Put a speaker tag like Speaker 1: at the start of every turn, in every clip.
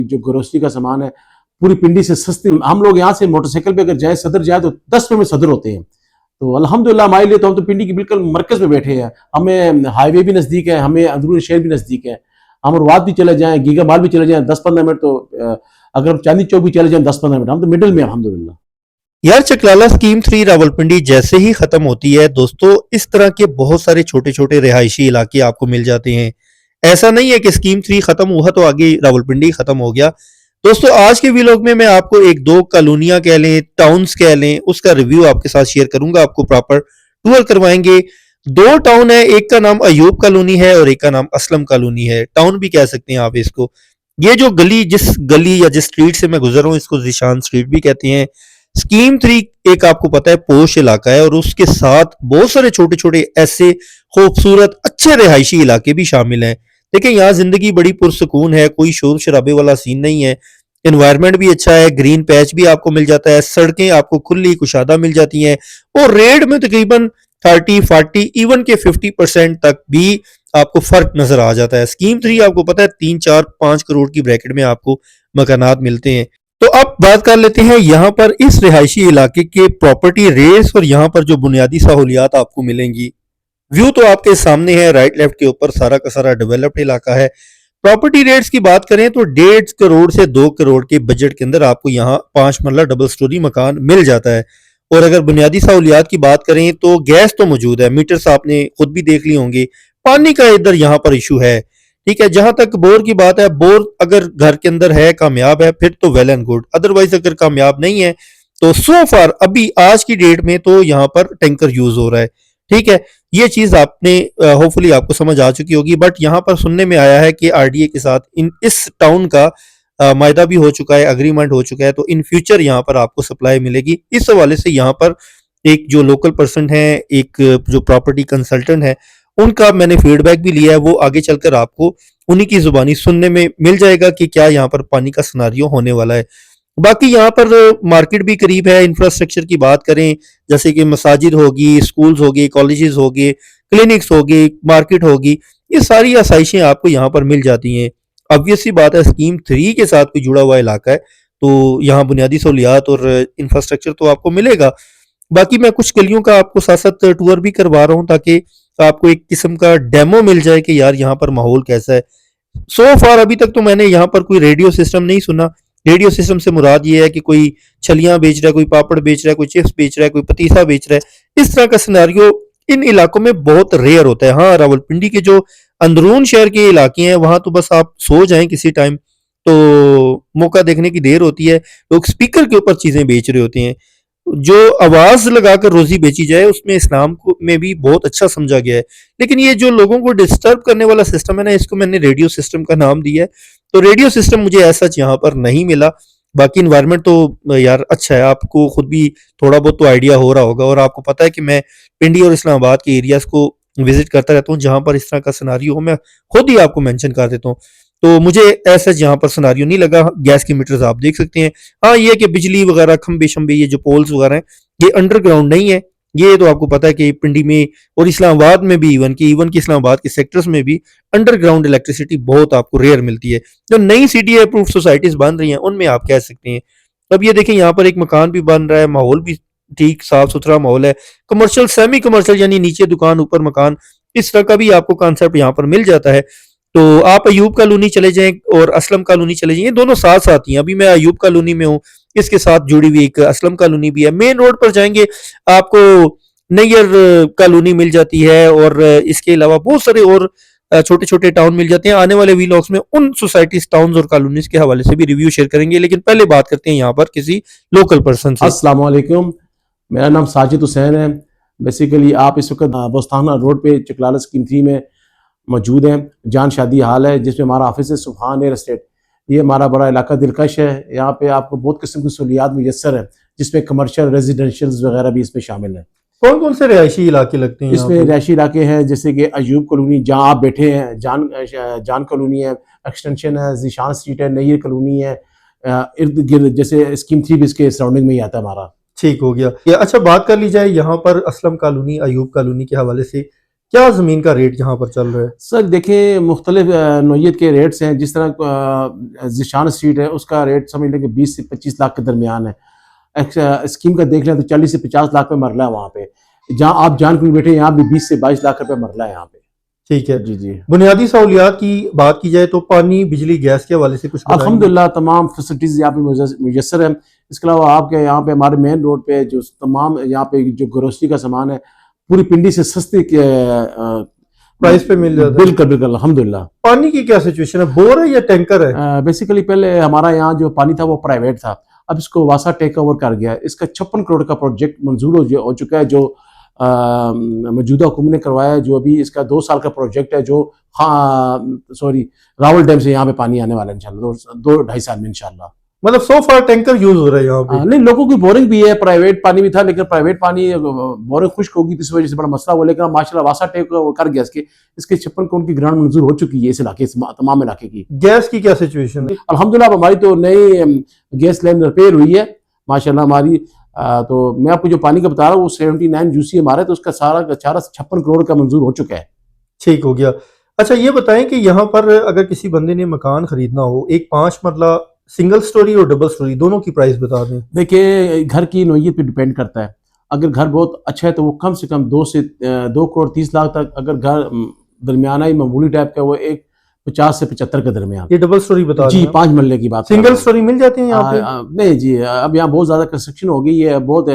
Speaker 1: जो ग्रोसरी का सामान है पूरी पिंडी से सस्ती। हम लोग यहाँ से मोटरसाइकिल पे अगर जाए सदर जाए तो 10 मिनट में सदर होते हैं। तो अल्हम्दुलिल्लाह हमारे लिए तो हम तो पिंडी की बिल्कुल मरकज में बैठे हैं। हमें हाईवे भी नजदीक है, हमें अंदरूनी शहर भी नजदीक है। हम रुवात भी चले जाएं, गीगा माल भी चले जाएं 10-15 मिनट, तो अगर चांदनी चौक भी चले जाएं 10-15 मिनट, हम तो मिडिल में अल्हम्दुलिल्लाह।
Speaker 2: यार चकलाला स्कीम 3 रावलपिंडी जैसे ही खत्म होती है दोस्तों, इस तरह के बहुत सारे छोटे छोटे रिहायशी इलाके आपको मिल जाते हैं। ऐसा नहीं है कि स्कीम 3 खत्म हुआ तो आगे रावलपिंडी खत्म हो गया। दोस्तों आज के व्लॉग में मैं आपको एक दो कॉलोनियां कह लें, टाउन्स कह लें, उसका रिव्यू आपके साथ शेयर करूंगा। आपको प्रॉपर टूर करवाएंगे। दो टाउन है, एक का नाम अयूब कॉलोनी है और एक का नाम असलम कॉलोनी है। टाउन भी कह सकते हैं आप इसको। ये जो गली, जिस गली या जिस स्ट्रीट से मैं गुजर रहा हूँ, इसको जिशान स्ट्रीट भी कहते हैं। स्कीम 3 एक आपको पता है पोश इलाका है और उसके साथ बहुत सारे छोटे छोटे ऐसे खूबसूरत अच्छे रिहायशी इलाके भी शामिल हैं। देखिए यहाँ जिंदगी बड़ी पुरसकून है, कोई शोर शराबे वाला सीन नहीं है। एनवायरनमेंट भी अच्छा है, ग्रीन पैच भी आपको मिल जाता है, सड़कें आपको खुली कुशादा मिल जाती हैं और रेट में तकरीबन 30-40 इवन के 50% तक भी आपको फर्क नजर आ जाता है। स्कीम 3 आपको पता है 3-4-5 करोड़ की ब्रैकेट में आपको मकानात मिलते हैं। तो अब बात कर लेते हैं यहाँ पर इस रिहायशी इलाके के प्रॉपर्टी रेट्स और यहाँ पर जो बुनियादी सहूलियात आपको मिलेंगी। व्यू तो आपके सामने है, राइट लेफ्ट के ऊपर सारा का सारा डेवलप्ड इलाका है। प्रॉपर्टी रेट्स की बात करें तो 1.5 करोड़ से 2 करोड़ के बजट के अंदर आपको यहाँ 5 मरला डबल स्टोरी मकान मिल जाता है। और अगर बुनियादी सहूलियात की बात करें तो गैस तो मौजूद है, मीटर्स आपने खुद भी देख लिए होंगे। पानी का इधर यहाँ पर इशू है, ठीक है। जहां तक बोर की बात है, बोर अगर घर के अंदर है, कामयाब है, फिर तो वेल एंड गुड। अदरवाइज अगर कामयाब नहीं है तो सो फार अभी आज की डेट में तो यहाँ पर टैंकर यूज हो रहा है, ठीक है। ये चीज आपने होपफुली आपको समझ आ चुकी होगी। बट यहाँ पर सुनने में आया है कि आरडीए के साथ इस टाउन का मायदा भी हो चुका है, अग्रीमेंट हो चुका है, तो इन फ्यूचर यहाँ पर आपको सप्लाई मिलेगी। इस हवाले से यहाँ पर एक जो लोकल पर्सन है, एक जो प्रॉपर्टी कंसल्टेंट है, उनका मैंने फीडबैक भी लिया है। वो आगे चलकर आपको उन्हीं की जुबानी सुनने में मिल जाएगा कि क्या यहाँ पर पानी का सिनारियो होने वाला है। बाकी यहाँ पर मार्केट भी करीब है। इंफ्रास्ट्रक्चर की बात करें जैसे कि मसाजिद होगी, स्कूल्स होगी, कॉलेजेस होंगे, क्लिनिक्स होगी, मार्केट होगी, ये सारी आसाइशें आपको यहाँ पर मिल जाती हैं। ऑब्वियस सी बात है, स्कीम 3 के साथ कोई जुड़ा हुआ इलाका है तो यहाँ बुनियादी सहूलियात और इंफ्रास्ट्रक्चर तो आपको मिलेगा। बाकी मैं कुछ गलियों का आपको साथ साथ टूर भी करवा रहा हूँ ताकि आपको एक किस्म का डेमो मिल जाए कि यार यहाँ पर माहौल कैसा है। सो फार अभी तक तो मैंने यहाँ पर कोई रेडियो सिस्टम नहीं सुना। रेडियो सिस्टम से मुराद ये है कि कोई छलियां बेच रहा है, कोई पापड़ बेच रहा है, कोई चिप्स बेच रहा है, कोई पतीसा बेच रहा है। इस तरह का सिनेरियो इन इलाकों में बहुत रेयर होता है। हाँ, रावलपिंडी के जो अंदरून शहर के इलाके हैं वहां तो बस आप सो जाएं किसी टाइम तो मौका देखने की देर होती है, लोग स्पीकर के ऊपर चीजें बेच रहे होते हैं। जो आवाज लगाकर रोजी बेची जाए उसमें इस्लाम को में भी बहुत अच्छा समझा गया है। लेकिन ये जो लोगों को डिस्टर्ब करने वाला सिस्टम है ना, इसको मैंने रेडियो सिस्टम का नाम दिया है। तो रेडियो सिस्टम मुझे ऐसा यहाँ पर नहीं मिला। बाकी इन्वायरमेंट तो यार अच्छा है, आपको खुद भी थोड़ा बहुत तो आइडिया हो रहा होगा। और आपको पता है कि मैं पिंडी और इस्लामाबाद के एरियाज को विजिट करता रहता हूँ, जहां पर इस तरह का सिनारियो हो मैं खुद ही आपको मेंशन कर देता हूँ। तो मुझे ऐसा यहाँ पर सिनारियो नहीं लगा। गैस के मीटर्स आप देख सकते हैं। हाँ, ये कि बिजली वगैरह खंबे शंबे ये जो पोल्स वगैरह हैं ये अंडरग्राउंड नहीं है। ये तो आपको पता है कि पिंडी में और इस्लामाबाद में भी इवन की इस्लामाबाद के सेक्टर्स में भी अंडरग्राउंड इलेक्ट्रिसिटी बहुत आपको रेयर मिलती है। जो नई सिटी अप्रूव सोसाइटीज बन रही हैं उनमें आप कह सकते हैं। अब ये देखें यहाँ पर एक मकान भी बन रहा है, माहौल भी ठीक साफ सुथरा माहौल है। कमर्शियल सेमी कमर्शियल यानी नीचे दुकान ऊपर मकान, इस तरह का भी आपको कॉन्सेप्ट यहाँ पर मिल जाता है। तो आप अयूब कॉलोनी चले जाएं और असलम कॉलोनी चले जाएं, दोनों साथ साथ ही हैं। अभी मैं अयूब कॉलोनी में हूँ, इसके साथ जुड़ी हुई एक असलम कॉलोनी भी है। मेन रोड पर जाएंगे आपको नैयर कॉलोनी मिल जाती है और इसके अलावा बहुत सारे और छोटे छोटे टाउन मिल जाते हैं। आने वाले वीलॉग्स में उन सोसाइटीज, टाउन्स और कॉलोनीज के हवाले से भी रिव्यू शेयर करेंगे। लेकिन पहले बात करते हैं यहाँ पर किसी लोकल पर्सन से।
Speaker 1: अस्सलाम वालेकुम, मेरा नाम साजिद हुसैन है। बेसिकली आप इस वक्त बोस्ताना रोड पे चकलाला स्कीम 3 में मौजूद हैं। जान शादी हाल है जिसमें हमारा ऑफिस है सुभान एयर एस्टेट। ये हमारा बड़ा इलाका दिलकश है। यहाँ पे आपको बहुत किस्म की सहूलियात मुयसर है जिसमें कमर्शियल रेजिडेंशियल वगैरह भी इसमें शामिल है।
Speaker 2: कौन कौन से रिहायशी इलाके लगते हैं
Speaker 1: इसमें? रिहायशी इलाके हैं जैसे कि अयूब कॉलोनी जहाँ आप बैठे हैं, जान कॉलोनी है, एक्सटेंशन है, जिशान स्ट्रीट है, नैयर कॉलोनी है, इर्द गिर्द जैसे स्कीम 3 भी इसके सराउंडिंग में ही आता है हमारा।
Speaker 2: ठीक हो गया। अच्छा बात कर ली जाए यहाँ पर असलम कॉलोनी, अयूब कॉलोनी के हवाले से, क्या ज़मीन का रेट यहाँ पर चल रहा है?
Speaker 1: सर देखिए मुख्तलिफ नौइयत के रेट्स हैं। जिस तरह ज़िशान स्ट्रीट है उसका रेट समझ लें कि 20 से 25 लाख के दरमियान है। स्कीम का देख लें तो 40 से 50 लाख पे मरला है वहाँ पे। जहाँ आप जान के बैठे यहाँ भी 20 से 22 लाख रुपए मरला है यहाँ पे।
Speaker 2: ठीक है।
Speaker 1: जी जी।
Speaker 2: बुनियादी सहूलियात की बात की जाए तो पानी, बिजली, गैस के हवाले से कुछ बताएंगे?
Speaker 1: अल्हम्दुलिल्लाह तमाम फैसिलिटीज़ यहाँ पे मुयस्सर है। इसके अलावा आपके यहाँ पे हमारे मेन रोड पे जो तमाम यहाँ पे जो ग्रोसरी का सामान है पूरी पिंडी से सस्ते
Speaker 2: प्राइस पे मिल जाता है।
Speaker 1: बिल्कुल बिल्कुल अल्हम्दुलिल्लाह।
Speaker 2: पानी की क्या सिचुएशन है? बोर है या टैंकर है?
Speaker 1: बेसिकली पहले हमारा यहाँ जो पानी था वो प्राइवेट था, अब इसको वासा टेक ओवर कर गया। इसका 56 करोड़ का प्रोजेक्ट मंजूर हो चुका है जो मौजूदा हुकूमत ने करवाया है। जो अभी इसका 2 साल का प्रोजेक्ट है जो रावल डैम से यहाँ पे पानी आने वाला है इंशाल्लाह 2-2.5 साल में इंशाल्लाह।
Speaker 2: मतलब सो फार टैंकर यूज हो रहा है यहाँ पे?
Speaker 1: नहीं, लोगों की बोरिंग भी है, प्राइवेट पानी भी था लेकिन प्राइवेट पानी बोरिंग खुश्क होगी तो इस वजह से बड़ा मसला हुआ। लेकिन माशाल्लाह वासा टेक कर गया इसके 56 करोड़ की ग्रांट मंजूर हो चुकी है इस इलाके तमाम इलाके की।
Speaker 2: गैस की क्या सिचुएशन है?
Speaker 1: अल्हम्दुलिल्लाह हमारी तो नई गैस लाइन रिपेयर हुई है माशाल्लाह हमारी। तो मैं आपको जो पानी का बता रहा हूँ वो 79 यूसी हमारा, तो उसका सारा 56 करोड़ का मंजूर हो चुका है।
Speaker 2: ठीक हो गया। अच्छा ये बताएं कि यहाँ पर अगर किसी बंदे ने मकान खरीदना हो, एक 5 मरला सिंगल स्टोरी और डबल स्टोरी दोनों की प्राइस बता दें।
Speaker 1: देखिए घर की नौइयत पे डिपेंड करता है। अगर घर बहुत अच्छा है तो वो कम से कम 2 करोड़ 30 लाख तक। अगर घर दरमियाना ही मामूली टाइप का वो 50 से 75 के दरमियान।
Speaker 2: ये डबल स्टोरी बता
Speaker 1: जी
Speaker 2: दें।
Speaker 1: 5 मरले की बात।
Speaker 2: सिंगल स्टोरी मिल जाती है यहाँ पे?
Speaker 1: नहीं जी, अब यहाँ बहुत ज्यादा कंस्ट्रक्शन हो गई है, बहुत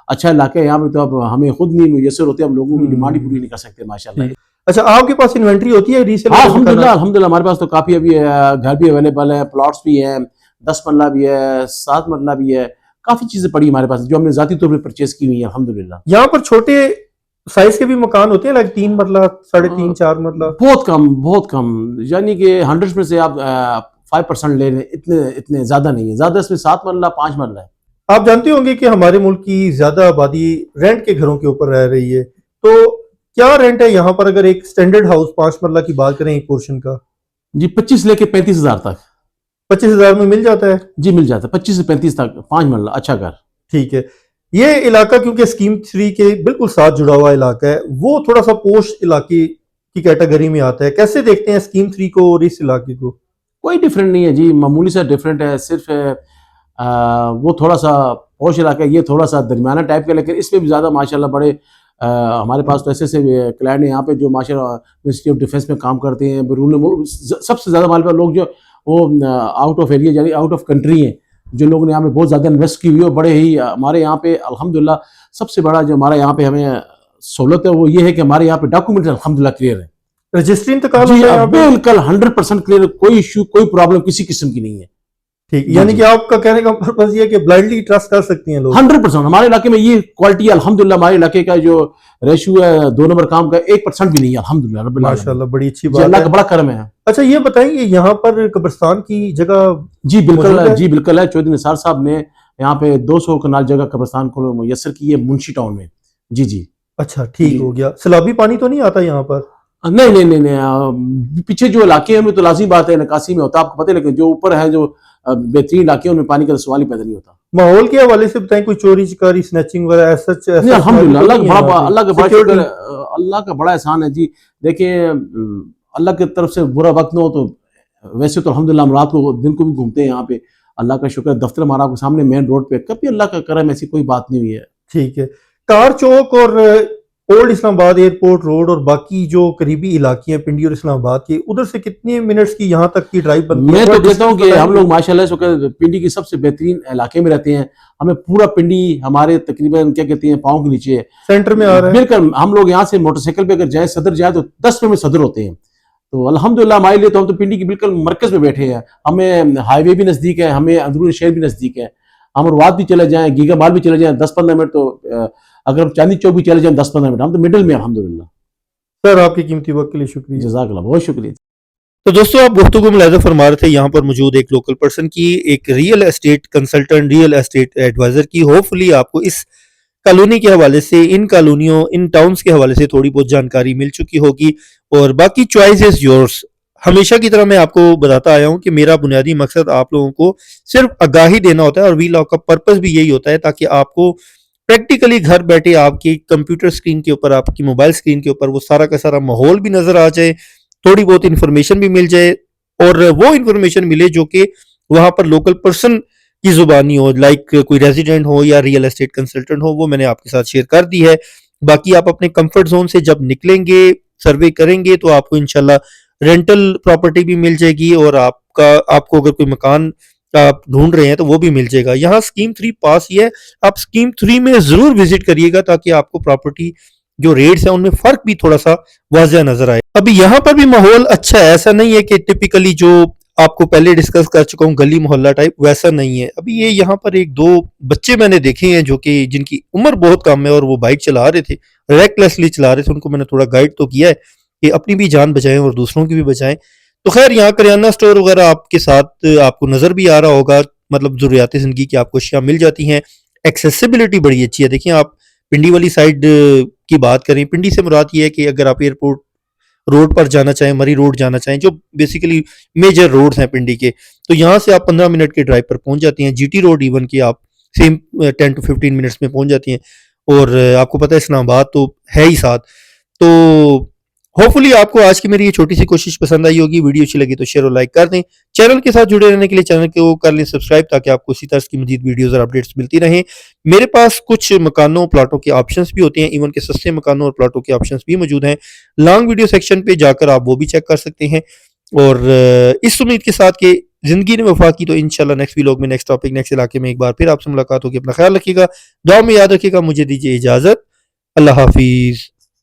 Speaker 1: अच्छा इलाका है यहाँ पे। तो अब हमें खुद नहीं मुयसर होते, हम लोगों की डिमांड ही पूरी नहीं कर सकते माशाल्लाह।
Speaker 2: अच्छा आपके पास इन्वेंट्री होती है रीसेल?
Speaker 1: हाँ अल्हम्दुलिल्लाह हमारे पास तो काफी अभी घर भी अवेलेबल है, प्लॉट्स भी है, 10 मरला भी है, 7 मरला भी है, काफी चीजें पड़ी हमारे पास जो हमने जाती तौर पर परचेज की हुई है अल्हम्दुलिल्लाह।
Speaker 2: यहाँ पर छोटे साइज के भी मकान होते हैं, लाइक 3 मरला, 3.5, 4 मरला?
Speaker 1: बहुत कम, यानी कि 100 में से आप 5% ले लें, इतने ज्यादा नहीं है। ज्यादा इसमें 7 मरला 5 मरला है।
Speaker 2: आप जानते होंगे कि हमारे मुल्क की ज्यादा आबादी रेंट के घरों के ऊपर रह रही है, तो क्या रेंट है यहाँ पर अगर एक स्टैंडर्ड हाउस 5 मरला की बात करें एक पोर्शन का?
Speaker 1: जी 25 लेके 35 हजार तक।
Speaker 2: 25,000 में मिल जाता है?
Speaker 1: जी मिल जाता है 25 से 35 तक 5 मरला अच्छा घर।
Speaker 2: ठीक है। ये इलाका क्योंकि स्कीम 3 के बिल्कुल साथ जुड़ा हुआ इलाका है, वो थोड़ा सा पोश इलाके की कैटेगरी में आता है। कैसे देखते हैं स्कीम 3 को और इस इलाके को?
Speaker 1: कोई डिफरेंट नहीं है जी, मामूली सा डिफरेंट है। सिर्फ वो थोड़ा सा पोश इलाका है, ये थोड़ा सा दरमियाना टाइप का। लेकिन इसमें भी ज़्यादा माशाल्लाह बड़े हमारे पास तो ऐसे क्लाइंट हैं यहाँ पे जो माशाल्लाह मिनिस्ट्री ऑफ डिफेंस में काम करते हैं। बैरून मुल्क सबसे ज़्यादा हमारे पास लोग जो वो आउट ऑफ एरिया यानी आउट ऑफ कंट्री हैं, जो लोगों ने यहाँ पे बहुत ज़्यादा इन्वेस्ट की हुई है। बड़े ही हमारे यहाँ पे अल्हम्दुलिल्लाह सबसे बड़ा जो हमारा यहाँ पे हमें सहूलत है वो ये है कि हमारे यहाँ पे डॉक्यूमेंट अल्हम्दुलिल्लाह क्लियर है।
Speaker 2: रजिस्ट्री इंतकाल होता है यहाँ पे?
Speaker 1: बिल्कुल 100% क्लियर, कोई इशू कोई प्रॉब्लम किसी किस्म की नहीं है।
Speaker 2: ठीक, यानी कि आपका कहने का पर्पस ये है कि ब्लाइंडली ट्रस्ट कर सकते हैं लोग?
Speaker 1: 100% हमारे इलाके में ये क्वालिटी है अल्हम्दुलिल्लाह। हमारे इलाके का जो रेशियो है 2 नंबर काम का 1% भी नहीं है अल्हम्दुलिल्लाह रब्बिल आलमीन।
Speaker 2: माशाल्लाह बड़ी अच्छी बात है,
Speaker 1: अल्लाह का बड़ा करम है।
Speaker 2: अच्छा ये बताएंगे यहाँ पर कब्रिस्तान की जगह?
Speaker 1: जी बिल्कुल है। चौधरी निसार साहब ने यहाँ पे 200 कनाल जगह कब्रिस्तान को मुयस्सर की है मुंशी टाउन में। जी जी।
Speaker 2: अच्छा ठीक हो गया। सैलाबी पानी तो नहीं आता यहाँ पर?
Speaker 1: नहीं, पीछे जो इलाके हैं उनमें तो लाजिम बात है निकासी में होता है, आपको पता है। लेकिन जो ऊपर है जो बेहतरीन इलाके उनमें पानी का सवाल ही पैदा नहीं होता।
Speaker 2: माहौल के हवाले से बताएं, कोई चोरी चकारी स्नैचिंग वगैरह ऐसा?
Speaker 1: अल्हम्दुलिल्लाह अल्लाह का बड़ा एहसान है जी। देखिए अल्लाह की तरफ से बुरा वक्त न हो तो वैसे तो अल्हम्दुलिल्लाह हम रात को दिन को भी घूमते हैं यहाँ पे, अल्लाह का शुक्र। दफ्तर हमारा आपके सामने मेन रोड पे, कभी अल्लाह का करम ऐसी कोई बात नहीं हुई है।
Speaker 2: ठीक है। कार चौक और ओल्ड इस्लामाबाद एयरपोर्ट रोड और बाकी जो करीबी इलाके हैं पिंडी और इस्लामाबाद के, उधर से कितने मिनट्स की यहाँ तक की ड्राइव बनती है?
Speaker 1: मैं तो कहता हूँ कि हम लोग माशाल्लाह इस वक्त पिंडी की सबसे बेहतरीन इलाके में रहते हैं। हमें पूरा पिंडी हमारे तकरीबन क्या कहते हैं पाँव के नीचे है,
Speaker 2: सेंटर में आ रहा है।
Speaker 1: बिल्कुल हम लोग यहाँ से मोटरसाइकिल पे अगर जाए सदर जाए तो 10 मिनट में सदर होते हैं। तो अल्हम्दुलिल्लाह हमारे लिए तो हम तो पिंडी की बिल्कुल मरकज में बैठे हैं। हमें हाईवे भी नजदीक है, हमें अंदरूनी शहर भी नजदीक है। हम रुवात भी चले जाएं, गीगा माल भी चले जाएं 10-15 मिनट, तो अगर हम चांदी चौक भी चले जाएं 10-15 मिनट, हम तो मिडिल में अल्हम्दुलिल्लाह।
Speaker 2: सर आपके कीमती वक्त के लिए शुक्रिया।
Speaker 1: जज़ाकल्लाह, बहुत शुक्रिया।
Speaker 2: तो दोस्तों आप गुफ्तगू मुलाहिज़ा फरमा रहे थे यहाँ पर मौजूद एक लोकल पर्सन की, एक real estate consultant, real estate advisor की। होपफुली आपको इस कॉलोनी के हवाले से, इन कॉलोनियों, इन टाउन्स के हवाले से थोड़ी बहुत जानकारी मिल चुकी होगी। और बाकी चॉइस इज योर्स। हमेशा की तरह मैं आपको बताता आया हूँ कि मेरा बुनियादी मकसद आप लोगों को सिर्फ आगाही देना होता है, और वी लॉग का पर्पस भी यही होता है ताकि आपको प्रैक्टिकली घर बैठे आपकी कंप्यूटर स्क्रीन के ऊपर, आपकी मोबाइल स्क्रीन के ऊपर वो सारा का सारा माहौल भी नजर आ जाए, थोड़ी बहुत इंफॉर्मेशन भी मिल जाए, और वो इंफॉर्मेशन मिले जो कि वहां पर लोकल पर्सन की जुबानी हो, लाइक कोई रेजिडेंट हो या रियल एस्टेट कंसल्टेंट हो, वो मैंने आपके साथ शेयर कर दी है। बाकी आप अपने कंफर्ट जोन से जब निकलेंगे, सर्वे करेंगे, तो आपको इंशाल्लाह रेंटल प्रॉपर्टी भी मिल जाएगी, और आपको अगर कोई मकान आप ढूंढ रहे हैं तो वो भी मिल जाएगा। यहाँ स्कीम 3 पास ही है, आप स्कीम 3 में जरूर विजिट करिएगा ताकि आपको प्रॉपर्टी जो रेट्स हैं उनमें फर्क भी थोड़ा सा वाजिया नजर आए। अभी यहाँ पर भी माहौल अच्छा है, ऐसा नहीं है कि टिपिकली जो आपको पहले डिस्कस कर चुका हूँ गली मोहल्ला टाइप, वैसा नहीं है। अभी ये यहाँ पर एक दो बच्चे मैंने देखे हैं जो कि जिनकी उम्र बहुत कम है और वो बाइक चला रहे थे, रेकलेसली चला रहे थे। उनको मैंने थोड़ा गाइड तो किया है कि अपनी भी जान बचाएं और दूसरों की भी बचाएं। तो खैर यहाँ करियाना स्टोर वगैरह आपके साथ आपको नजर भी आ रहा होगा, मतलब जरूरियाती जिंदगी की आपको अशिया मिल जाती हैं। एक्सेसिबिलिटी बड़ी अच्छी है। देखिए आप पिंडी वाली साइड की बात करें, पिंडी से मुराद ये है कि अगर आप एयरपोर्ट रोड पर जाना चाहें, मरी रोड जाना चाहें, जो बेसिकली मेजर रोड्स हैं पिंडी के, तो यहाँ से आप 15 मिनट के ड्राइव पर पहुंच जाती हैं। जीटी रोड इवन की आप सेम 10 to 15 मिनट्स में पहुंच जाती हैं। और आपको पता है इस्लामाबाद तो है ही साथ। तो होपफुली आपको आज की मेरी ये छोटी सी कोशिश पसंद आई होगी। वीडियो अच्छी लगी तो शेयर और लाइक कर दें। चैनल के साथ जुड़े रहने के लिए चैनल को कर लें सब्सक्राइब, ताकि आपको इसी तरह की मजीद वीडियोस और अपडेट्स मिलती रहें। मेरे पास कुछ मकानों प्लाटों के ऑप्शंस भी होते हैं, इवन के सस्ते मकानों और प्लाटों के ऑप्शंस भी मौजूद हैं। लॉन्ग वीडियो सेक्शन पे जाकर आप वो भी चेक कर सकते हैं। और इस उम्मीद के साथ कि जिंदगी ने वफा की, तो इंशाल्लाह नेक्स्ट व्लॉग में नेक्स्ट टॉपिक नेक्स्ट इलाके में एक बार फिर आपसे मुलाकात होगी। अपना ख्याल रखिएगा, दुआ में याद रखिएगा। मुझे दीजिए इजाजत। अल्लाह हाफिज।